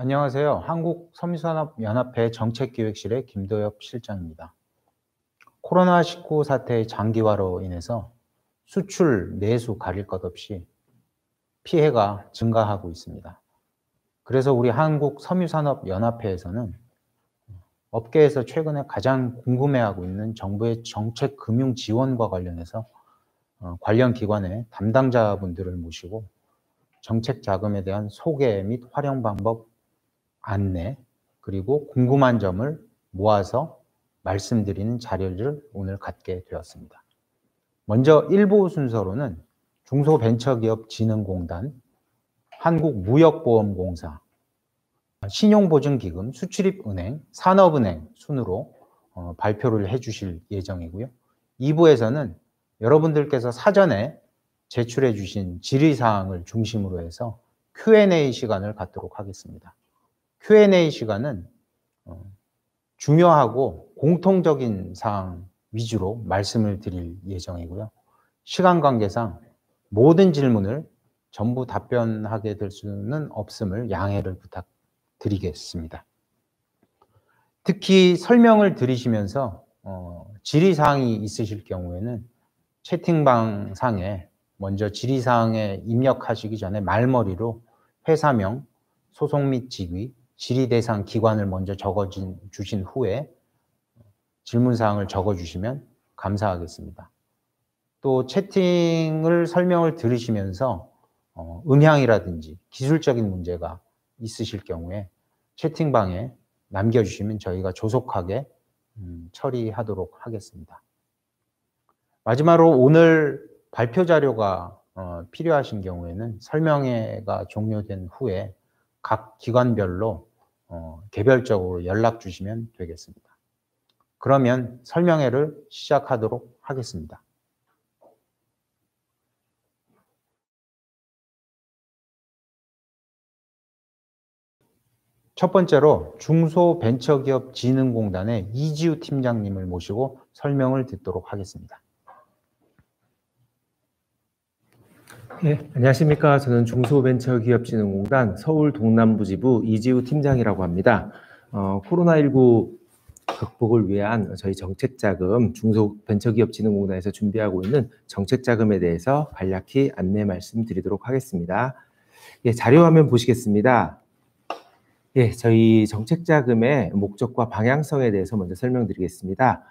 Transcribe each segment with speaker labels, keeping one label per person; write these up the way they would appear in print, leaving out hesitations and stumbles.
Speaker 1: 안녕하세요. 한국섬유산업연합회 정책기획실의 김도엽 실장입니다. 코로나19 사태의 장기화로 인해서 수출, 내수 가릴 것 없이 피해가 증가하고 있습니다. 그래서 우리 한국섬유산업연합회에서는 업계에서 최근에 가장 궁금해하고 있는 정부의 정책 금융 지원과 관련해서 관련 기관의 담당자분들을 모시고 정책 자금에 대한 소개 및 활용 방법 안내, 그리고 궁금한 점을 모아서 말씀드리는 자료를 오늘 갖게 되었습니다. 먼저 1부 순서로는 중소벤처기업진흥공단, 한국무역보험공사, 신용보증기금, 수출입은행, 산업은행 순으로 발표를 해 주실 예정이고요. 2부에서는 여러분들께서 사전에 제출해 주신 질의사항을 중심으로 해서 Q&A 시간을 갖도록 하겠습니다. Q&A 시간은 중요하고 공통적인 사항 위주로 말씀을 드릴 예정이고요. 시간 관계상 모든 질문을 전부 답변하게 될 수는 없음을 양해를 부탁드리겠습니다. 특히 설명을 들으시면서 질의사항이 있으실 경우에는 채팅방 상에 먼저 질의사항에 입력하시기 전에 말머리로 회사명, 소속 및 직위, 질의 대상 기관을 먼저 적어주신 후에 질문사항을 적어주시면 감사하겠습니다. 또 채팅을 설명을 들으시면서 음향이라든지 기술적인 문제가 있으실 경우에 채팅방에 남겨주시면 저희가 조속하게 처리하도록 하겠습니다. 마지막으로 오늘 발표 자료가 필요하신 경우에는 설명회가 종료된 후에 각 기관별로 개별적으로 연락 주시면 되겠습니다. 그러면 설명회를 시작하도록 하겠습니다. 첫 번째로 중소벤처기업진흥공단의 이지우 팀장님을 모시고 설명을 듣도록 하겠습니다.
Speaker 2: 네, 안녕하십니까. 저는 중소벤처기업진흥공단 서울 동남부지부 이지우 팀장이라고 합니다. 코로나19 극복을 위한 저희 정책자금 중소벤처기업진흥공단에서 준비하고 있는 정책자금에 대해서 간략히 안내 말씀드리도록 하겠습니다. 예, 자료화면 보시겠습니다. 예, 저희 정책자금의 목적과 방향성에 대해서 먼저 설명드리겠습니다.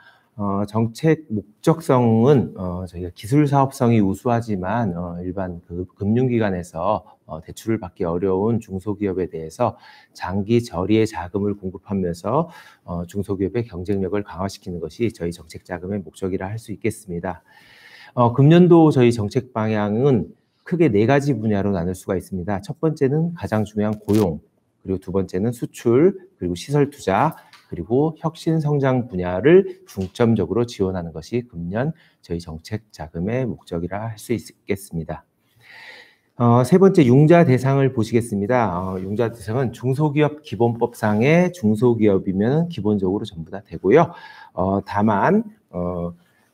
Speaker 2: 정책 목적성은 저희가 기술사업성이 우수하지만 일반 금융기관에서 대출을 받기 어려운 중소기업에 대해서 장기 저리의 자금을 공급하면서 중소기업의 경쟁력을 강화시키는 것이 저희 정책자금의 목적이라 할 수 있겠습니다. 금년도 저희 정책 방향은 크게 4가지 분야로 나눌 수가 있습니다. 첫 번째는 가장 중요한 고용, 그리고 두 번째는 수출, 그리고 시설 투자, 그리고 혁신 성장 분야를 중점적으로 지원하는 것이 금년 저희 정책 자금의 목적이라 할 수 있겠습니다. 세 번째 융자 대상을 보시겠습니다. 융자 대상은 중소기업 기본법상의 중소기업이면 기본적으로 전부 다 되고요. 다만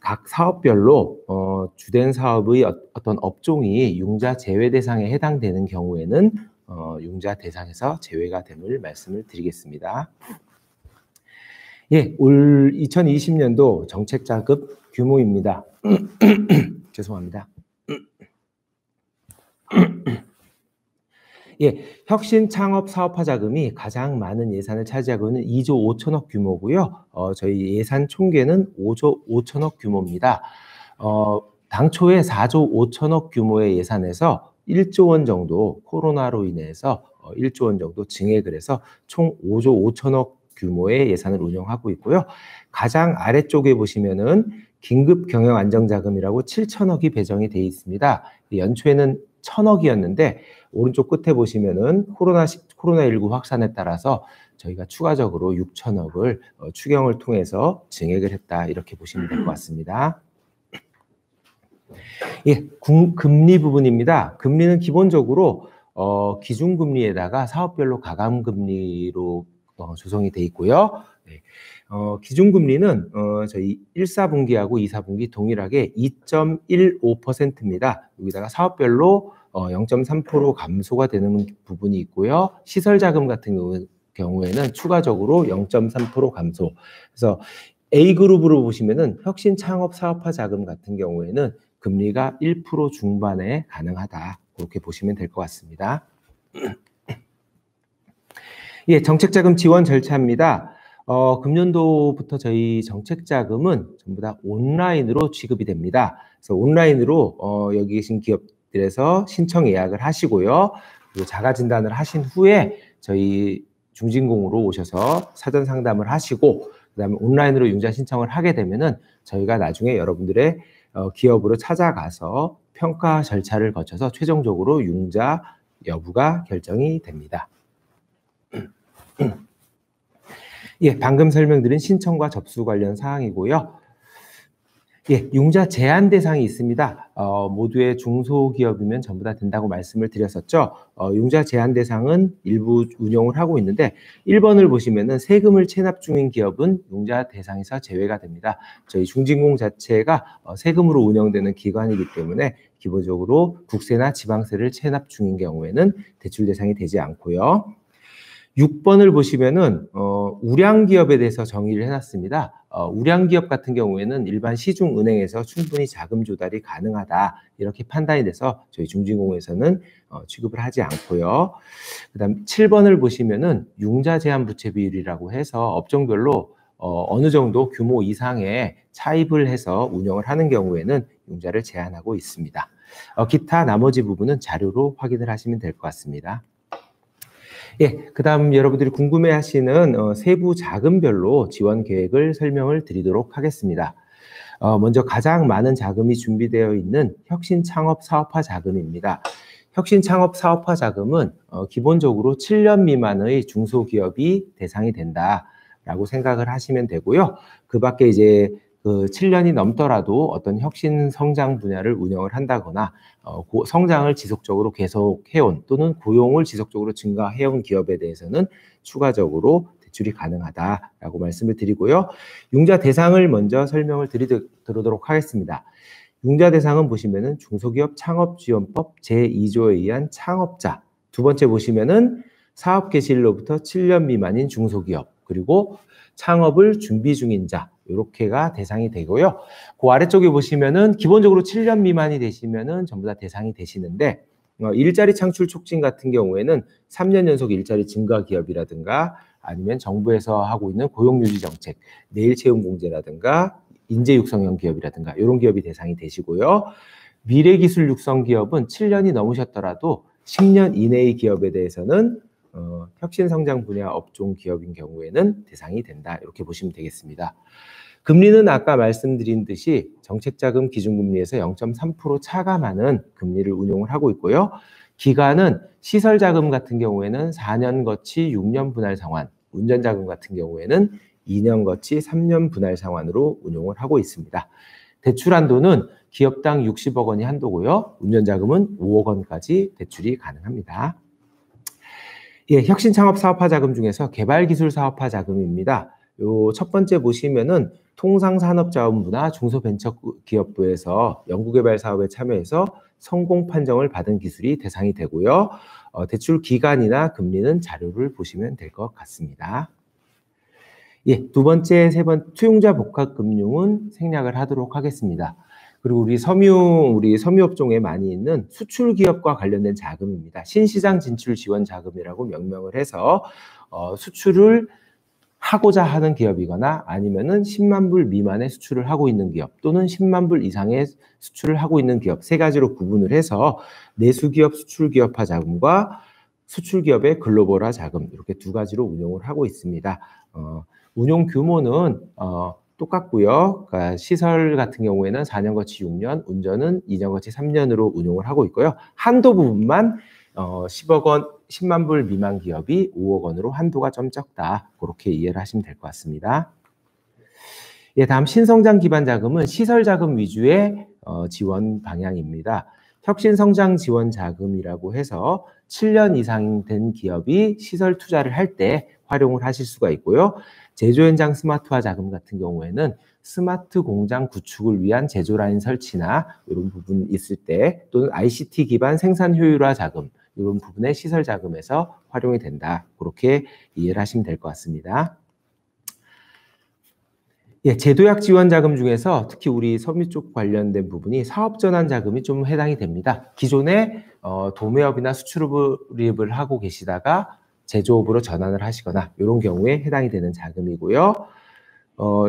Speaker 2: 각 사업별로 주된 사업의 어떤 업종이 융자 제외 대상에 해당되는 경우에는 융자 대상에서 제외가 됨을 말씀을 드리겠습니다. 예, 올 2020년도 정책자금 규모입니다. 죄송합니다. 예, 혁신 창업 사업화 자금이 가장 많은 예산을 차지하고 있는 2조 5천억 규모고요. 저희 예산 총계는 5조 5천억 규모입니다. 당초에 4조 5천억 규모의 예산에서 1조 원 정도 코로나로 인해서 1조 원 정도 증액을 해서 총 5조 5천억 규모의 예산을 운영하고 있고요. 가장 아래쪽에 보시면은 긴급 경영 안정자금이라고 7천억이 배정이 돼 있습니다. 연초에는 1,000억이었는데 오른쪽 끝에 보시면은 코로나19 확산에 따라서 저희가 추가적으로 6천억을 추경을 통해서 증액을 했다, 이렇게 보시면 될 것 같습니다. 예, 금리 부분입니다. 금리는 기본적으로 기준금리에다가 사업별로 가감금리로 조성이 돼 있고요. 네. 기준금리는 저희 1, 4분기하고 2, 4분기 동일하게 2.15%입니다. 여기다가 사업별로 0.3% 감소가 되는 부분이 있고요. 시설 자금 같은 경우에는 추가적으로 0.3% 감소. 그래서 A그룹으로 보시면은 혁신 창업 사업화 자금 같은 경우에는 금리가 1% 중반에 가능하다. 그렇게 보시면 될 것 같습니다. 예, 정책자금 지원 절차입니다. 금년도부터 저희 정책자금은 전부 다 온라인으로 지급이 됩니다. 그래서 온라인으로 여기 계신 기업들에서 신청 예약을 하시고요. 그리고 자가진단을 하신 후에 저희 중진공으로 오셔서 사전 상담을 하시고 그다음에 온라인으로 융자 신청을 하게 되면은 저희가 나중에 여러분들의 기업으로 찾아가서 평가 절차를 거쳐서 최종적으로 융자 여부가 결정이 됩니다. 예, 방금 설명드린 신청과 접수 관련 사항이고요. 예, 융자 제한 대상이 있습니다. 모두의 중소기업이면 전부 다 된다고 말씀을 드렸었죠. 융자 제한 대상은 일부 운영을 하고 있는데 1번을 보시면은 세금을 체납 중인 기업은 융자 대상에서 제외가 됩니다. 저희 중진공 자체가 세금으로 운영되는 기관이기 때문에 기본적으로 국세나 지방세를 체납 중인 경우에는 대출 대상이 되지 않고요. 6번을 보시면은 우량기업에 대해서 정의를 해놨습니다. 우량기업 같은 경우에는 일반 시중은행에서 충분히 자금 조달이 가능하다 이렇게 판단이 돼서 저희 중진공에서는 취급을 하지 않고요. 그다음 7번을 보시면은 융자 제한 부채 비율이라고 해서 업종별로 어느 정도 규모 이상의 차입을 해서 운영을 하는 경우에는 융자를 제한하고 있습니다. 기타 나머지 부분은 자료로 확인을 하시면 될 것 같습니다. 예, 그 다음 여러분들이 궁금해하시는 세부 자금별로 지원 계획을 설명을 드리도록 하겠습니다. 먼저 가장 많은 자금이 준비되어 있는 혁신 창업 사업화 자금입니다. 혁신 창업 사업화 자금은 기본적으로 7년 미만의 중소기업이 대상이 된다라고 생각을 하시면 되고요. 그 밖에 이제 그 7년이 넘더라도 어떤 혁신 성장 분야를 운영을 한다거나 성장을 지속적으로 계속해온 또는 고용을 지속적으로 증가해온 기업에 대해서는 추가적으로 대출이 가능하다라고 말씀을 드리고요. 융자 대상을 먼저 설명을 드리도록 하겠습니다. 융자 대상은 보시면은 중소기업 창업지원법 제2조에 의한 창업자, 두 번째 보시면은 사업 개시일로부터 7년 미만인 중소기업, 그리고 창업을 준비 중인 자, 이렇게가 대상이 되고요. 그 아래쪽에 보시면은 기본적으로 7년 미만이 되시면은 전부 다 대상이 되시는데 일자리 창출 촉진 같은 경우에는 3년 연속 일자리 증가 기업이라든가 아니면 정부에서 하고 있는 고용유지 정책, 내일 채용 공제라든가 인재 육성형 기업이라든가 이런 기업이 대상이 되시고요. 미래기술 육성 기업은 7년이 넘으셨더라도 10년 이내의 기업에 대해서는 혁신성장 분야 업종 기업인 경우에는 대상이 된다. 이렇게 보시면 되겠습니다. 금리는 아까 말씀드린 듯이 정책자금 기준금리에서 0.3% 차감하는 금리를 운용을 하고 있고요. 기간은 시설자금 같은 경우에는 4년 거치 6년 분할 상환, 운전자금 같은 경우에는 2년 거치 3년 분할 상환으로 운용을 하고 있습니다. 대출 한도는 기업당 60억 원이 한도고요. 운전자금은 5억 원까지 대출이 가능합니다. 예, 혁신창업사업화 자금 중에서 개발기술사업화 자금입니다. 요 첫 번째 보시면은 통상산업자원부나 중소벤처기업부에서 연구개발 사업에 참여해서 성공 판정을 받은 기술이 대상이 되고요. 대출 기간이나 금리는 자료를 보시면 될 것 같습니다. 예, 두 번째, 세 번째 투융자 복합금융은 생략을 하도록 하겠습니다. 그리고 우리 섬유업종에 많이 있는 수출 기업과 관련된 자금입니다. 신시장 진출 지원 자금이라고 명명을 해서 수출을 하고자 하는 기업이거나 아니면은 10만 불 미만의 수출을 하고 있는 기업 또는 10만 불 이상의 수출을 하고 있는 기업 세 가지로 구분을 해서 내수기업 수출기업화 자금과 수출기업의 글로벌화 자금 이렇게 두 가지로 운용을 하고 있습니다. 운용 규모는 똑같고요. 그러니까 시설 같은 경우에는 4년 거치 6년, 운전은 2년 거치 3년으로 운용을 하고 있고요. 한도 부분만 10억 원, 10만 불 미만 기업이 5억 원으로 한도가 좀 적다. 그렇게 이해를 하시면 될 것 같습니다. 예, 다음 신성장 기반 자금은 시설 자금 위주의 지원 방향입니다. 혁신성장 지원 자금이라고 해서 7년 이상 된 기업이 시설 투자를 할 때 활용을 하실 수가 있고요. 제조 현장 스마트화 자금 같은 경우에는 스마트 공장 구축을 위한 제조 라인 설치나 이런 부분 있을 때, 또는 ICT 기반 생산 효율화 자금, 이런 부분의 시설 자금에서 활용이 된다. 그렇게 이해를 하시면 될 것 같습니다. 예, 제도약 지원 자금 중에서 특히 우리 섬유 쪽 관련된 부분이 사업 전환 자금이 좀 해당이 됩니다. 기존에 도매업이나 수출업을 하고 계시다가 제조업으로 전환을 하시거나 이런 경우에 해당이 되는 자금이고요.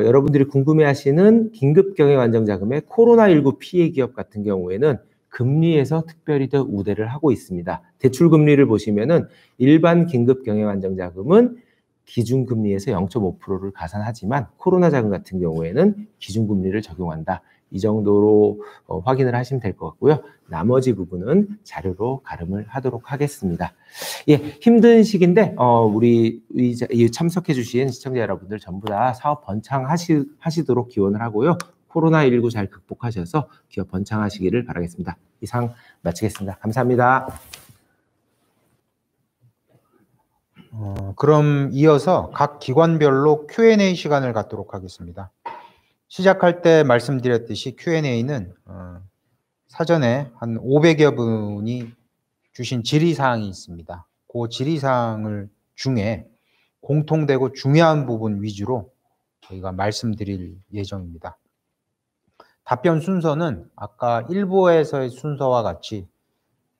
Speaker 2: 여러분들이 궁금해하시는 긴급 경영 안정 자금의 코로나19 피해 기업 같은 경우에는 금리에서 특별히 더 우대를 하고 있습니다. 대출 금리를 보시면은 일반 긴급 경영 안정 자금은 기준금리에서 0.5%를 가산하지만 코로나 자금 같은 경우에는 기준금리를 적용한다. 이 정도로 확인을 하시면 될 것 같고요. 나머지 부분은 자료로 가름을 하도록 하겠습니다. 예, 힘든 시기인데 우리 참석해 주신 시청자 여러분들 전부 다 사업 번창하시도록 기원을 하고요. 코로나19 잘 극복하셔서 기업 번창하시기를 바라겠습니다. 이상 마치겠습니다. 감사합니다.
Speaker 1: 그럼 이어서 각 기관별로 Q&A 시간을 갖도록 하겠습니다. 시작할 때 말씀드렸듯이 Q&A는 사전에 한 500여 분이 주신 질의사항이 있습니다. 그 질의사항을 중에 공통되고 중요한 부분 위주로 저희가 말씀드릴 예정입니다. 답변 순서는 아까 1부에서의 순서와 같이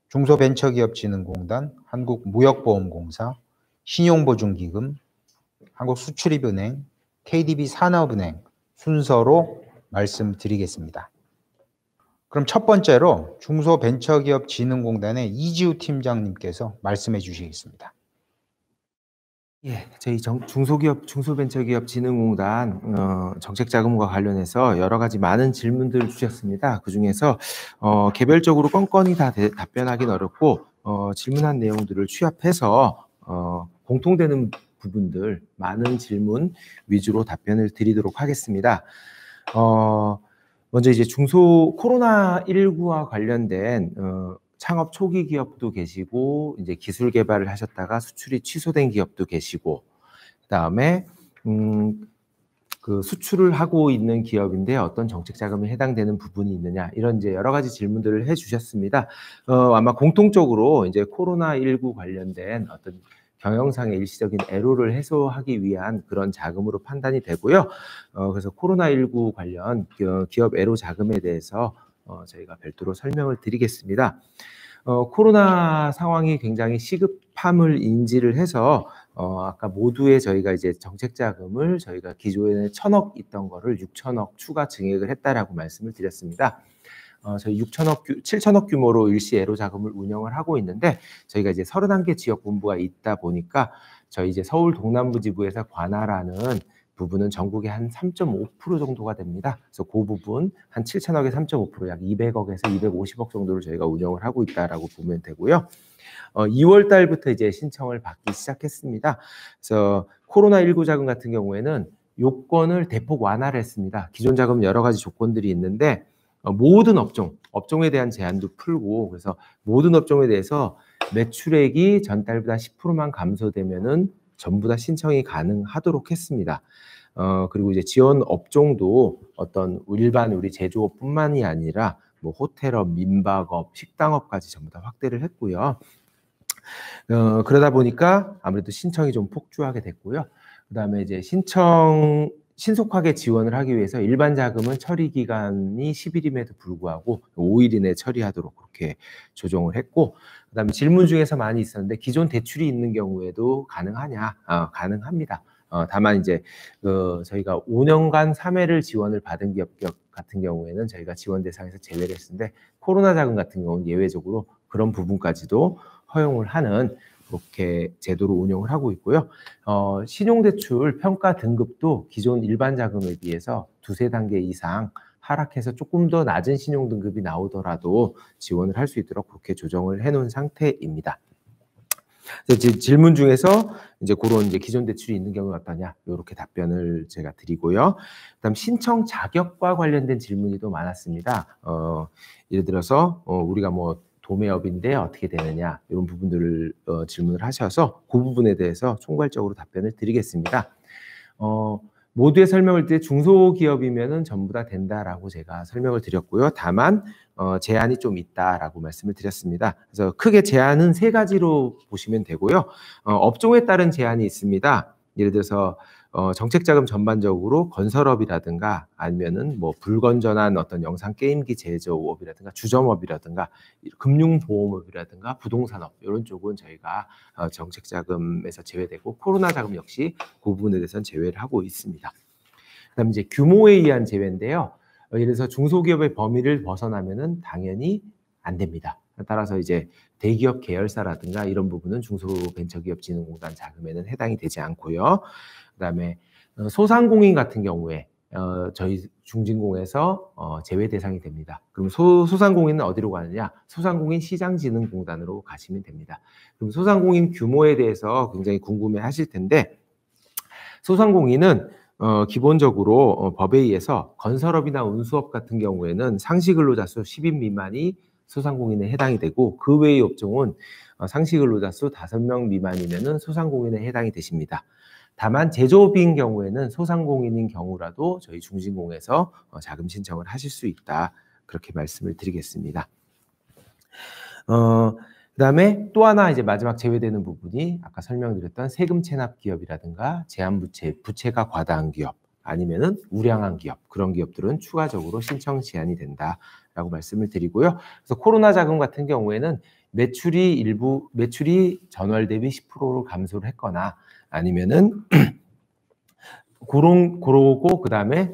Speaker 1: 중소벤처기업진흥공단, 한국무역보험공사, 신용보증기금, 한국수출입은행, KDB산업은행 순서로 말씀드리겠습니다. 그럼 첫 번째로 중소벤처기업진흥공단의 이지우 팀장님께서 말씀해 주시겠습니다.
Speaker 2: 예, 저희 중소벤처기업진흥공단 정책자금과 관련해서 여러 가지 많은 질문들을 주셨습니다. 그 중에서 개별적으로 건건히 다 답변하기는 어렵고 질문한 내용들을 취합해서 공통되는 부분들, 많은 질문 위주로 답변을 드리도록 하겠습니다. 먼저 이제 코로나19와 관련된 창업 초기 기업도 계시고, 이제 기술 개발을 하셨다가 수출이 취소된 기업도 계시고, 그다음에 그 수출을 하고 있는 기업인데 어떤 정책 자금에 해당되는 부분이 있느냐, 이런 이제 여러 가지 질문들을 해주셨습니다. 아마 공통적으로 이제 코로나19 관련된 어떤 경영상의 일시적인 애로를 해소하기 위한 그런 자금으로 판단이 되고요. 그래서 코로나19 관련 기업 애로 자금에 대해서 저희가 별도로 설명을 드리겠습니다. 코로나 상황이 굉장히 시급함을 인지를 해서 아까 모두에 저희가 이제 정책 자금을 저희가 기존에 1,000억 있던 거를 6,000억 추가 증액을 했다라고 말씀을 드렸습니다. 저희 7,000억 규모로 일시 애로 자금을 운영을 하고 있는데, 저희가 이제 31개 지역 본부가 있다 보니까 저희 이제 서울 동남부 지부에서 관할하는 부분은 전국의 한 3.5% 정도가 됩니다. 그래서 그 부분 한 7,000억에 3.5%, 약 200억에서 250억 정도를 저희가 운영을 하고 있다라고 보면 되고요. 2월 달부터 이제 신청을 받기 시작했습니다. 그래서 코로나19 자금 같은 경우에는 요건을 대폭 완화를 했습니다. 기존 자금 여러 가지 조건들이 있는데 모든 업종에 대한 제한도 풀고, 그래서 모든 업종에 대해서 매출액이 전달보다 10%만 감소되면은 전부 다 신청이 가능하도록 했습니다. 그리고 이제 지원 업종도 어떤 일반 우리 제조업뿐만이 아니라 뭐 호텔업, 민박업, 식당업까지 전부 다 확대를 했고요. 그러다 보니까 아무래도 신청이 좀 폭주하게 됐고요. 그다음에 이제 신속하게 지원을 하기 위해서 일반 자금은 처리 기간이 10일임에도 불구하고 5일 이내에 처리하도록 그렇게 조정을 했고, 그다음에 질문 중에서 많이 있었는데 기존 대출이 있는 경우에도 가능하냐? 가능합니다. 다만 이제 저희가 5년간 3회를 지원을 받은 기업 같은 경우에는 저희가 지원 대상에서 제외를 했는데, 코로나 자금 같은 경우는 예외적으로 그런 부분까지도 허용을 하는 그렇게 제도로 운영을 하고 있고요. 신용대출 평가 등급도 기존 일반 자금에 비해서 2-3단계 이상 하락해서 조금 더 낮은 신용 등급이 나오더라도 지원을 할 수 있도록 그렇게 조정을 해놓은 상태입니다. 질문 중에서 이제 그런 이제 기존 대출이 있는 경우가 어떠냐, 이렇게 답변을 제가 드리고요. 그다음 신청 자격과 관련된 질문이 또 많았습니다. 예를 들어서 우리가 뭐 도매업인데 어떻게 되느냐, 이런 부분들을 질문을 하셔서 그 부분에 대해서 총괄적으로 답변을 드리겠습니다. 모두의 설명을 때 중소기업이면은 전부 다 된다라고 제가 설명을 드렸고요. 다만 제한이 좀 있다라고 말씀을 드렸습니다. 그래서 크게 제한은 세 가지로 보시면 되고요. 업종에 따른 제한이 있습니다. 예를 들어서 정책자금 전반적으로 건설업이라든가 아니면은 뭐 불건전한 어떤 영상 게임기 제조업이라든가 주점업이라든가 금융보험업이라든가 부동산업 이런 쪽은 저희가 정책자금에서 제외되고 코로나 자금 역시 그 부분에 대해서는 제외를 하고 있습니다. 그다음에 이제 규모에 의한 제외인데요. 예를 들어서 중소기업의 범위를 벗어나면은 당연히 안 됩니다. 따라서 이제 대기업 계열사라든가 이런 부분은 중소벤처기업진흥공단 자금에는 해당이 되지 않고요. 그다음에 소상공인 같은 경우에 저희 중진공에서 제외 대상이 됩니다. 그럼 소상공인은 어디로 가느냐? 소상공인 시장진흥공단으로 가시면 됩니다. 그럼 소상공인 규모에 대해서 굉장히 궁금해 하실 텐데 소상공인은 기본적으로 법에 의해서 건설업이나 운수업 같은 경우에는 상시근로자 수 10인 미만이 소상공인에 해당이 되고 그 외의 업종은 상시근로자 수 5명 미만이면은 소상공인에 해당이 되십니다. 다만 제조업인 경우에는 소상공인인 경우라도 저희 중진공에서 자금 신청을 하실 수 있다. 그렇게 말씀을 드리겠습니다. 그다음에 또 하나 이제 마지막 제외되는 부분이 아까 설명드렸던 세금 체납 기업이라든가 제한부채, 부채가 과다한 기업 아니면은 우량한 기업 그런 기업들은 추가적으로 신청 제한이 된다라고 말씀을 드리고요. 그래서 코로나 자금 같은 경우에는 매출이 전월 대비 10%로 감소를 했거나 아니면은 그러고 그다음에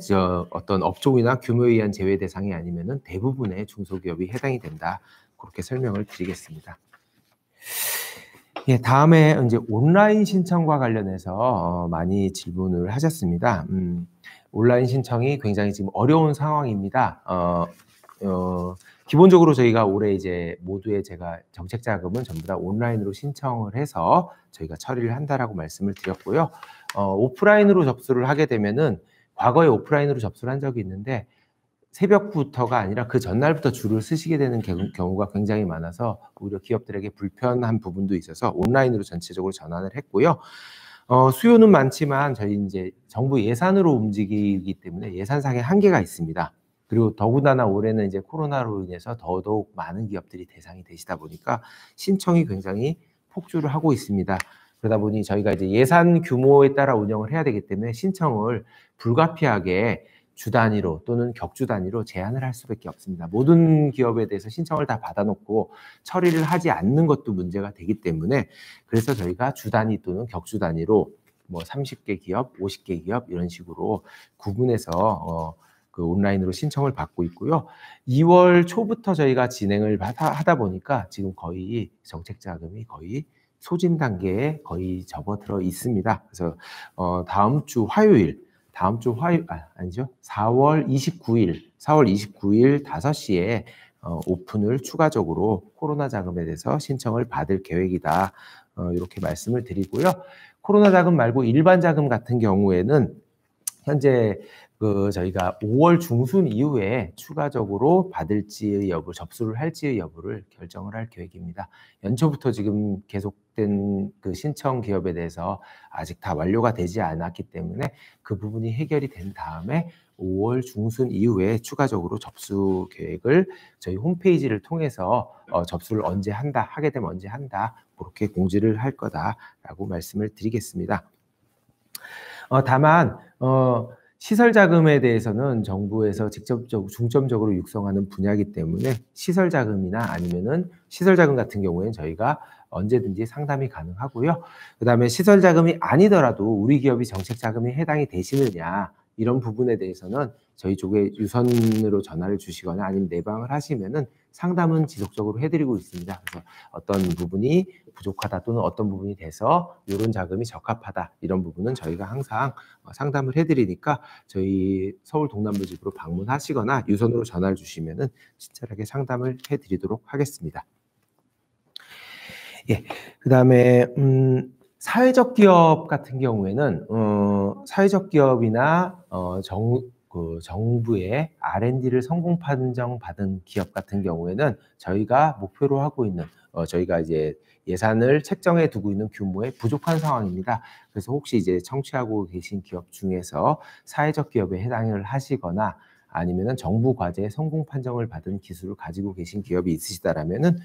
Speaker 2: 어떤 업종이나 규모에 의한 제외 대상이 아니면은 대부분의 중소기업이 해당이 된다. 그렇게 설명을 드리겠습니다. 예, 다음에 이제 온라인 신청과 관련해서 많이 질문을 하셨습니다. 온라인 신청이 굉장히 지금 어려운 상황입니다. 기본적으로 저희가 올해 이제 모두의 제가 정책 자금은 전부 다 온라인으로 신청을 해서 저희가 처리를 한다라고 말씀을 드렸고요. 오프라인으로 접수를 하게 되면은 과거에 오프라인으로 접수를 한 적이 있는데 새벽부터가 아니라 그 전날부터 줄을 쓰시게 되는 경우가 굉장히 많아서 오히려 기업들에게 불편한 부분도 있어서 온라인으로 전체적으로 전환을 했고요. 수요는 많지만 저희 이제 정부 예산으로 움직이기 때문에 예산상의 한계가 있습니다. 그리고 더군다나 올해는 이제 코로나로 인해서 더더욱 많은 기업들이 대상이 되시다 보니까 신청이 굉장히 폭주를 하고 있습니다. 그러다 보니 저희가 이제 예산 규모에 따라 운영을 해야 되기 때문에 신청을 불가피하게 주 단위로 또는 격주 단위로 제한을 할 수밖에 없습니다. 모든 기업에 대해서 신청을 다 받아놓고 처리를 하지 않는 것도 문제가 되기 때문에 그래서 저희가 주 단위 또는 격주 단위로 뭐 30개 기업, 50개 기업 이런 식으로 구분해서 그 온라인으로 신청을 받고 있고요. 2월 초부터 저희가 진행을 하다 보니까 지금 거의 정책 자금이 거의 소진 단계에 거의 접어들어 있습니다. 그래서 다음 주 화요일 아니죠. 4월 29일 5시에 오픈을 추가적으로 코로나 자금에 대해서 신청을 받을 계획이다. 이렇게 말씀을 드리고요. 코로나 자금 말고 일반 자금 같은 경우에는 현재 저희가 5월 중순 이후에 추가적으로 받을지의 여부, 접수를 할지의 여부를 결정을 할 계획입니다. 연초부터 지금 계속된 그 신청 기업에 대해서 아직 다 완료가 되지 않았기 때문에 그 부분이 해결이 된 다음에 5월 중순 이후에 추가적으로 접수 계획을 저희 홈페이지를 통해서 접수를 하게 되면 언제 한다, 그렇게 공지를 할 거다라고 말씀을 드리겠습니다. 다만 시설 자금에 대해서는 정부에서 중점적으로 육성하는 분야이기 때문에 시설 자금이나 아니면은 시설 자금 같은 경우에는 저희가 언제든지 상담이 가능하고요. 그다음에 시설 자금이 아니더라도 우리 기업이 정책 자금이 해당이 되시느냐 이런 부분에 대해서는 저희 쪽에 유선으로 전화를 주시거나 아니면 내방을 하시면은 상담은 지속적으로 해드리고 있습니다. 그래서 어떤 부분이 부족하다 또는 어떤 부분이 돼서 이런 자금이 적합하다 이런 부분은 저희가 항상 상담을 해드리니까 저희 서울 동남부지부로 방문하시거나 유선으로 전화를 주시면은 친절하게 상담을 해드리도록 하겠습니다. 예, 그다음에 사회적 기업 같은 경우에는 사회적 기업이나 그 정부의 R&D를 성공 판정 받은 기업 같은 경우에는 저희가 목표로 하고 있는 저희가 이제 예산을 책정해 두고 있는 규모에 부족한 상황입니다. 그래서 혹시 이제 청취하고 계신 기업 중에서 사회적 기업에 해당을 하시거나 아니면은 정부 과제에 성공 판정을 받은 기술을 가지고 계신 기업이 있으시다라면은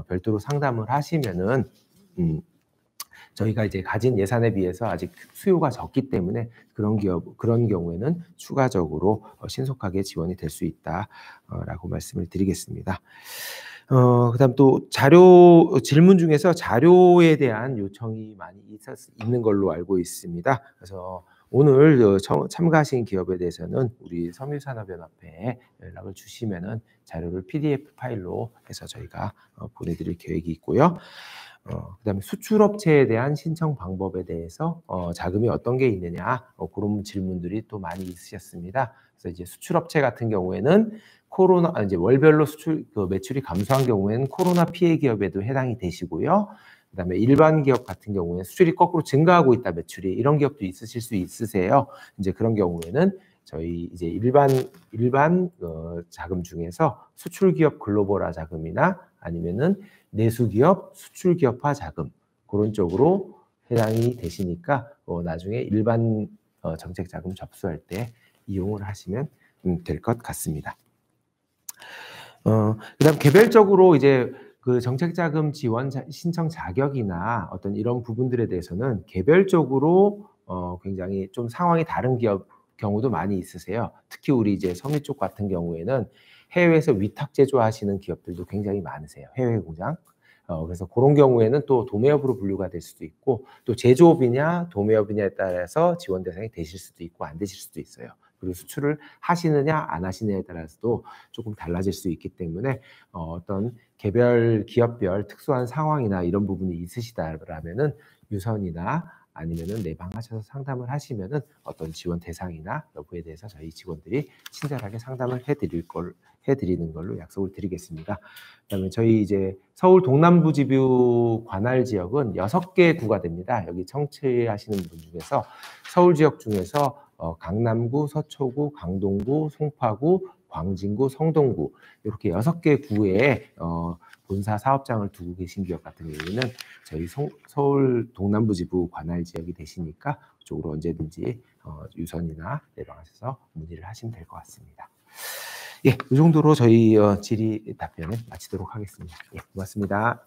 Speaker 2: 별도로 상담을 하시면은 저희가 이제 가진 예산에 비해서 아직 수요가 적기 때문에 그런 경우에는 추가적으로 신속하게 지원이 될 수 있다라고 말씀을 드리겠습니다. 그다음 또 질문 중에서 자료에 대한 요청이 많이 있는 걸로 알고 있습니다. 그래서 오늘 참가하신 기업에 대해서는 우리 섬유산업연합회에 연락을 주시면은 자료를 PDF 파일로 해서 저희가 보내드릴 계획이 있고요. 그다음에 수출업체에 대한 신청 방법에 대해서 자금이 어떤 게 있느냐 그런 질문들이 또 많이 있으셨습니다. 그래서 이제 수출업체 같은 경우에는 이제 월별로 매출이 감소한 경우에는 코로나 피해 기업에도 해당이 되시고요. 그다음에 일반 기업 같은 경우에 수출이 거꾸로 증가하고 있다 매출이 이런 기업도 있으실 수 있으세요. 이제 그런 경우에는 저희 이제 일반 자금 중에서 수출기업 글로벌화 자금이나 아니면은 내수기업 수출기업화 자금 그런 쪽으로 해당이 되시니까 나중에 일반 정책자금 접수할 때 이용을 하시면 될 것 같습니다. 그다음 개별적으로 이제 그 정책자금 지원 신청 자격이나 어떤 이런 부분들에 대해서는 개별적으로 굉장히 좀 상황이 다른 기업 경우도 많이 있으세요. 특히 우리 이제 섬유 쪽 같은 경우에는 해외에서 위탁 제조하시는 기업들도 굉장히 많으세요. 해외 공장. 그래서 그런 경우에는 또 도매업으로 분류가 될 수도 있고 또 제조업이냐 도매업이냐에 따라서 지원 대상이 되실 수도 있고 안 되실 수도 있어요. 그리고 수출을 하시느냐 안 하시느냐에 따라서도 조금 달라질 수 있기 때문에 어떤 개별 기업별 특수한 상황이나 이런 부분이 있으시다라면은 유선이나 아니면은 내방하셔서 상담을 하시면은 어떤 지원 대상이나 여부에 대해서 저희 직원들이 친절하게 상담을 해드리는 걸로 약속을 드리겠습니다. 그다음에 저희 이제 서울 동남부 지부 관할 지역은 6개 구가 됩니다. 여기 청취하시는 분 중에서 서울 지역 중에서 강남구, 서초구, 강동구, 송파구, 광진구, 성동구 이렇게 6개 구에 본사 사업장을 두고 계신 기업 같은 경우에는 저희 서울 동남부 지부 관할 지역이 되시니까 그쪽으로 언제든지 유선이나 내방하셔서 문의를 하시면 될 것 같습니다. 예, 이 정도로 저희 질의 답변을 마치도록 하겠습니다. 예, 고맙습니다.